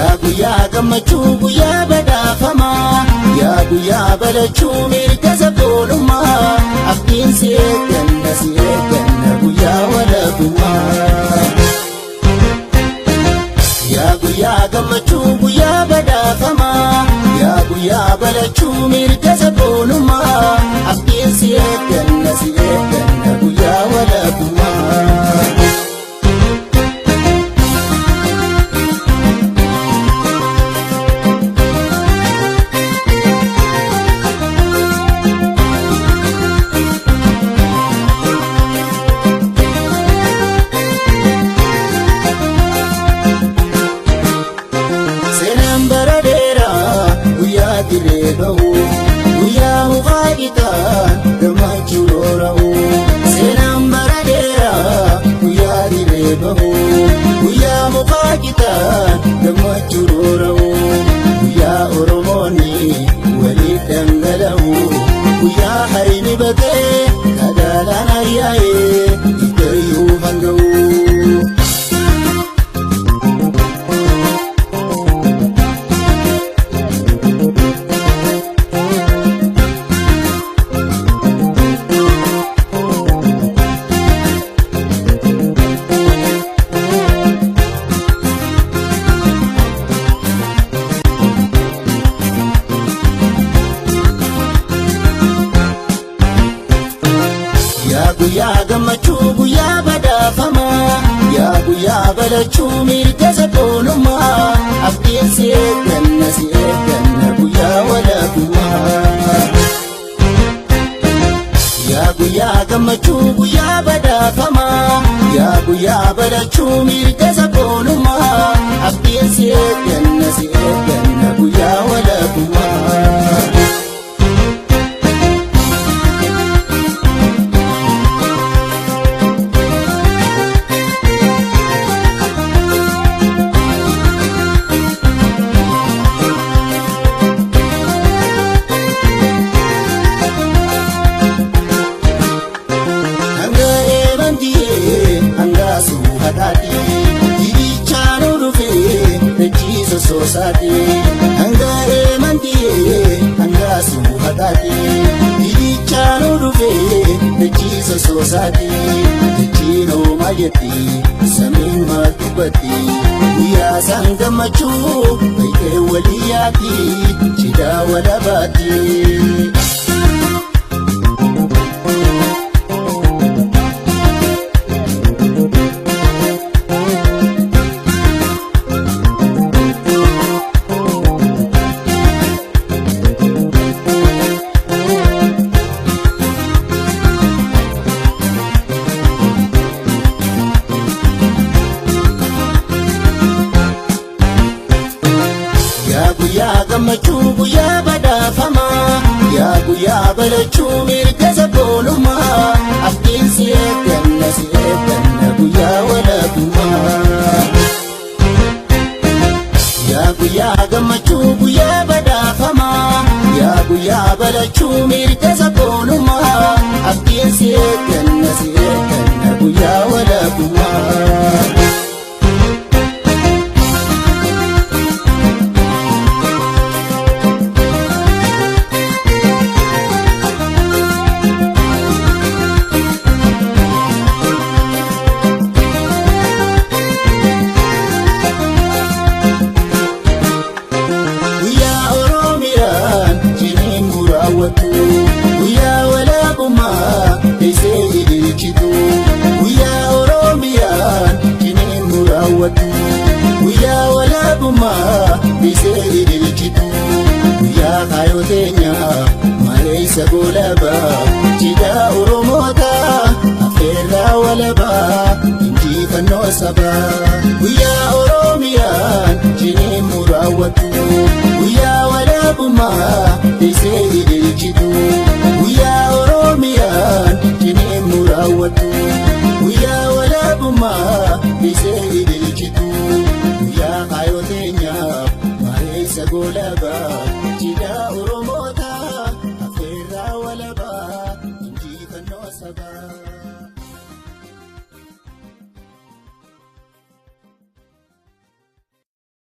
guyyaa gammachuu guyyaa badhaafamaa yaa guyyaa balachuu mirga sabboonummaa abdiin si eegganna guyyaa walabummaa yaa guyyaa gammachuu guyyaa badhaafamaa yaa guyyaa balachuu mirga sabboonummaa abdiin si eegganna guyyaa walabummaa guyyaa muqaaqitaan gammachuu roora'u seenaan bara dheeraa guyyaa dirree bahu guyyaa muqaaqitaan gammachuu roora'u guyyaa oromoonni waliif dhangala'u guyyaa hayni batee kadaalaan ayyaa'ee iddooyyuu hanga'u. guyyaa gammachuu guyyaa badhaafamaa yaa guyyaa balachuu mirga sabboonummaa abdiin si eegganna guyyaa walabummaa yaa guyyaa gammachuu guyyaa badhaafamaa yaa guyyaa balachuu mirga sabboonummaa abdiin si eegganna guyyaa walabummaa hanga emantiye hanga suhadati idichanu dufe nechiso sosati techino mayeti samin matubati ya sangamachu baike waliyati chida walabati guyyaa gammachuu guyyaa badhaafamaa yaa guyyaa balachuu mirga sabboonummaa abdiin si eegganna guyyaa walabummaa yaa guyyaa gammachuu guyyaa badhaafamaa yaa guyyaa balachuu mirga sabboonummaa abdiin si eegganna guyyaa walabummaa guyyaa walabummaa eessee ililchitu guyyaa oromiyaan ciniin muraawwatu guyyaa walabummaa eessee ililchitu guyyaa kaayoo teenya malee isa goolabaa cidhaa oromoota affeerraa walabaa injifannoo sabaa guyyaa oromiyaan ciniin muraawwatu guyyaa walabummaa eessee ililchitu guyyaa oromiyaan ciniin muraawwatu guyyaa walabummaa eessee ililchitu guyyaa kaayoo teenyaaf malee isa goolabaa